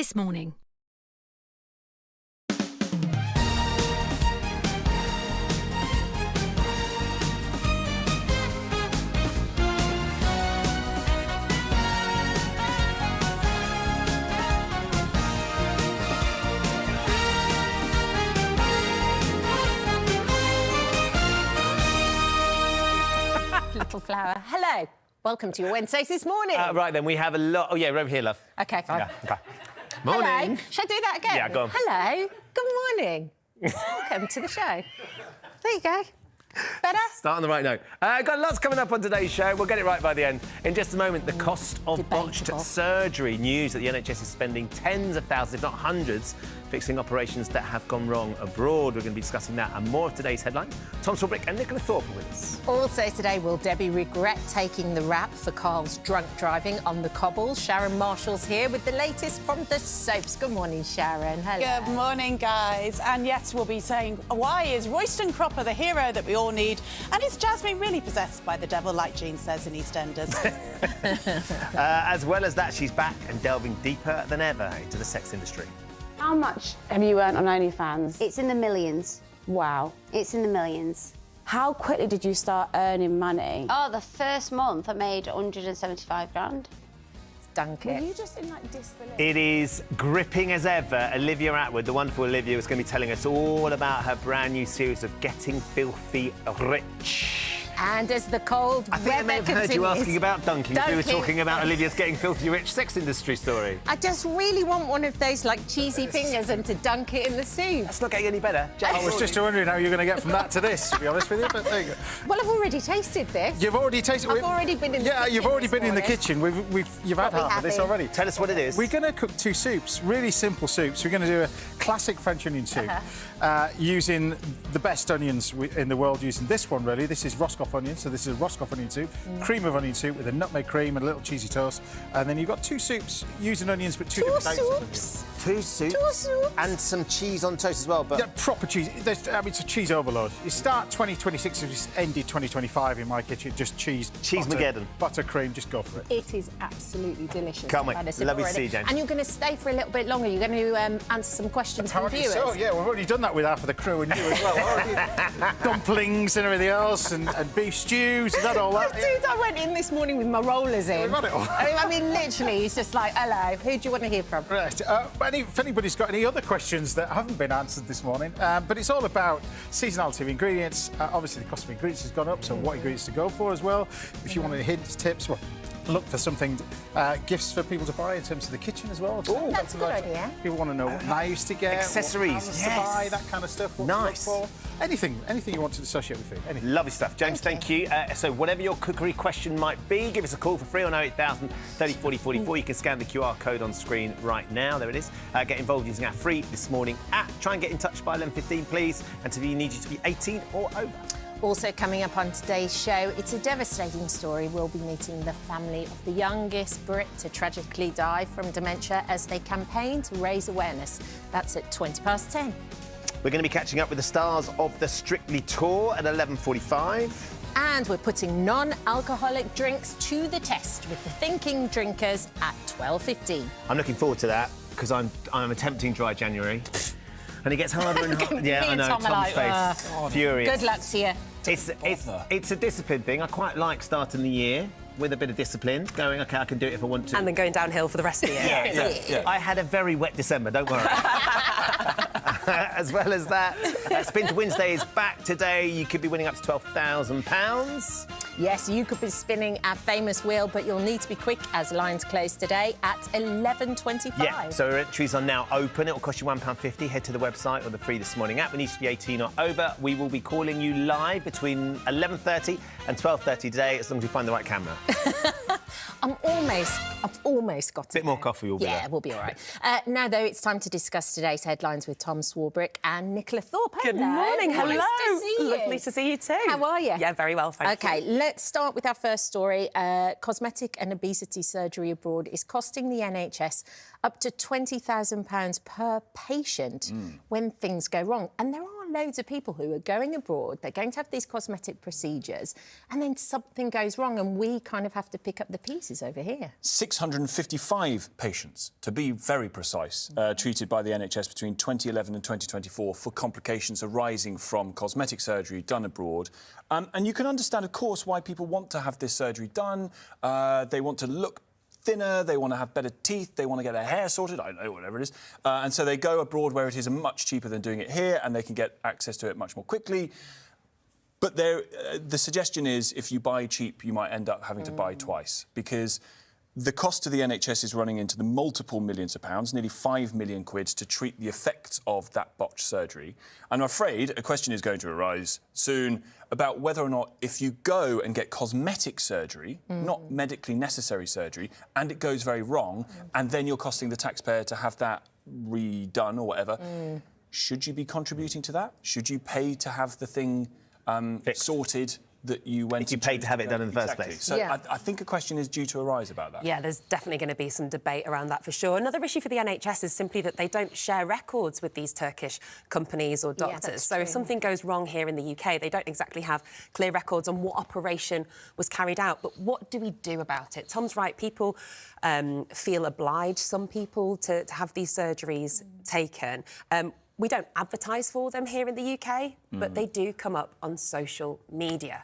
This Morning. Little flower. Hello. Welcome to your Wednesdays This Morning. Right then, we have a lot... Oh, yeah, we're over here, love. OK, fine. Yeah, OK. Morning. Hello. Shall I do that again? Yeah, go on. Hello. Good morning. Welcome to the show. There you go. Better? Start on the right note. Got lots coming up on today's show. We'll get it right by the end. In just a moment, the cost of botched surgery. News that the NHS is spending tens of thousands, if not hundreds, fixing operations that have gone wrong abroad. We're going to be discussing that and more of today's headlines. Tom Swarbrick and Nicola Thorpe are with us. Also today, will Debbie regret taking the rap for Carl's drunk driving on the cobbles? Sharon Marshall's here with the latest from the soaps. Good morning, Sharon. Hello. Good morning, guys. And yes, we'll be saying, why is Royston Cropper the hero that we all need? And is Jasmine really possessed by the devil, like Jean says in EastEnders? As well as that, she's back and delving deeper than ever into the sex industry. How much have you earned on OnlyFans? It's in the millions. Wow. It's in the millions. How quickly did you start earning money? Oh, the first month I made 175 grand. Dunk Were it. you just in like disbelief? It is gripping as ever. Olivia Atwood, the wonderful Olivia, is going to be telling us all about her brand new series of Getting Filthy Rich. And as the cold I think I weather may have heard you continues- asking about dunking. We were Dunking. talking about Olivia's Getting Filthy Rich sex industry story. I just really want one of those, like, cheesy fingers and to dunk it in the soup. That's not getting any better. Jack, I was just wondering how you're going to get from that to this, to be honest with you, but there you go. Well, I've already tasted this. You've already tasted... I've already been in the Yeah, kitchen you've already this been in the morning. kitchen. You've had we half of this having? already. Tell us what it is. We're going to cook two soups, really simple soups. We're going to do a classic French onion soup using the best onions in the world, using this one, really. This is Roscoff onion, so this is a Roscoff onion soup, cream of onion soup with a nutmeg cream and a little cheesy toast. And then you've got two soups using onions, but two different types of onions. Soups. Two soups. Two soups. And some cheese on toast as well, but... Yeah, proper cheese. I mean, it's a cheese overload. You start 2026, it's ended 2025 in my kitchen. Just cheese. Cheese-mageddon. Butter, cream, just go for it. It is absolutely delicious. Can't wait. I've had a sip Lovely to already. see you, James. And you're going to stay for a little bit longer. You're going to answer some questions from Apparently viewers. so, yeah. We've already done that with half of the crew and you as well. Already. Dumplings and everything else, and beef stews, and all that. Dude, I went in this morning with my rollers in. We've had it all. I mean, literally, he's just like, hello, who do you want to hear from? Right. If anybody's got any other questions that haven't been answered this morning, but it's all about seasonality of ingredients. Obviously, the cost of ingredients has gone up, so what ingredients to go for as well. If you want any hints, tips, well, look for something, gifts for people to buy in terms of the kitchen as well. Oh, that's a good idea. People want to know what knives to get, Accessories, what pans yes. to buy, that kind of stuff. What Nice. to look for. Anything you want to associate with food. Anything. Lovely stuff. James, thank you. So whatever your cookery question might be, give us a call for free on 08000 30 40 44. You can scan the QR code on screen right now. There it is. Get involved using our free This Morning app. Try and get in touch by 11:15, please. And we need you to be 18 or over. Also coming up on today's show, it's a devastating story. We'll be meeting the family of the youngest Brit to tragically die from dementia as they campaign to raise awareness. That's at 10:20. We're going to be catching up with the stars of the Strictly Tour at 11:45. And we're putting non-alcoholic drinks to the test with the Thinking Drinkers at 12:15. I'm looking forward to that because I'm attempting dry January. And it gets harder and harder. Yeah, Me I and know. Tom are Tom's like, face. Furious. Good luck to you. It's a discipline thing. I quite like starting the year with a bit of discipline, going, OK, I can do it if I want to. And then going downhill for the rest of the year. Yeah. I had a very wet December, don't worry. As well as that, Spin to Wednesday is back today. You could be winning up to £12,000. Yes, you could be spinning our famous wheel, but you'll need to be quick as lines close today at 11:25. Yeah, so our entries are now open. It'll cost you £1.50. Head to the website or the free This Morning app. We need you to be 18 or over. We will be calling you live between 11:30 and 12:30 today, as long as we find the right camera. I've almost got it. Bit more coffee will be Yeah, there. we'll be all right. Now, though, it's time to discuss today's headlines with Tom Swarbrick and Nicola Thorpe. Good Hello. morning. Hello. Nice to see you. Lovely to see you too. How are you? Yeah, very well, thank you. OK, let's start with our first story. Cosmetic and obesity surgery abroad is costing the NHS up to £20,000 per patient when things go wrong. And there are loads of people who are going abroad, they're going to have these cosmetic procedures, and then something goes wrong and we kind of have to pick up the pieces over here. 655 patients, to be very precise, treated by the NHS between 2011 and 2024 for complications arising from cosmetic surgery done abroad. And you can understand, of course, why people want to have this surgery done. They want to look thinner, they want to have better teeth, they want to get their hair sorted, I don't know, whatever it is. And so they go abroad where it is much cheaper than doing it here, and they can get access to it much more quickly. But the suggestion is, if you buy cheap, you might end up having to buy twice, because the cost to the NHS is running into the multiple millions of pounds, nearly 5 million quid, to treat the effects of that botched surgery. And I'm afraid a question is going to arise soon about whether or not, if you go and get cosmetic surgery, not medically necessary surgery, and it goes very wrong, and then you're costing the taxpayer to have that redone or whatever, should you be contributing to that? Should you pay to have the thing sorted that you went... If you paid to have it done in the first Exactly. place. So I think a question is due to arise about that. Yeah, there's definitely going to be some debate around that for sure. Another issue for the NHS is simply that they don't share records with these Turkish companies or doctors. So if something goes wrong here in the UK, they don't exactly have clear records on what operation was carried out. But what do we do about it? Tom's right, people feel obliged, some people, to have these surgeries taken. We don't advertise for them here in the UK, but they do come up on social media.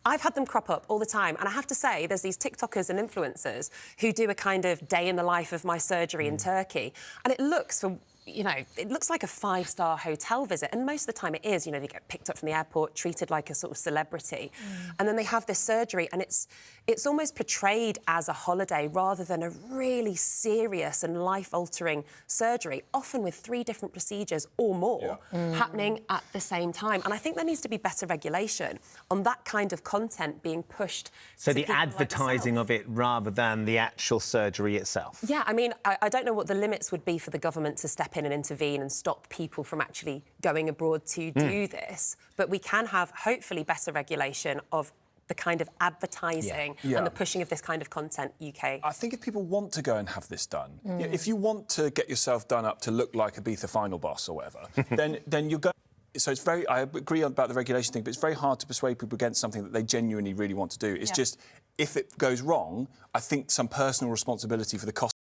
I've had them crop up all the time, and I have to say, there's these TikTokers and influencers who do a kind of day in the life of my surgery in Turkey, and it looks it looks like a 5-star hotel visit, and most of the time it is. You know, they get picked up from the airport, treated like a sort of celebrity, and then they have this surgery, and it's almost portrayed as a holiday rather than a really serious and life-altering surgery, often with 3 different procedures or more happening at the same time. And I think there needs to be better regulation on that kind of content being pushed. So to the people like advertising yourself. of it rather than the actual surgery itself? Yeah, I mean, I don't know what the limits would be for the government to step in and intervene and stop people from actually going abroad to do this, but we can have, hopefully, better regulation of the kind of advertising and the pushing of this kind of content UK. I think if people want to go and have this done, if you want to get yourself done up to look like a Ibiza final boss or whatever, then you're going... So it's very... I agree about the regulation thing, but it's very hard to persuade people against something that they genuinely really want to do. It's just, if it goes wrong, I think some personal responsibility for the cost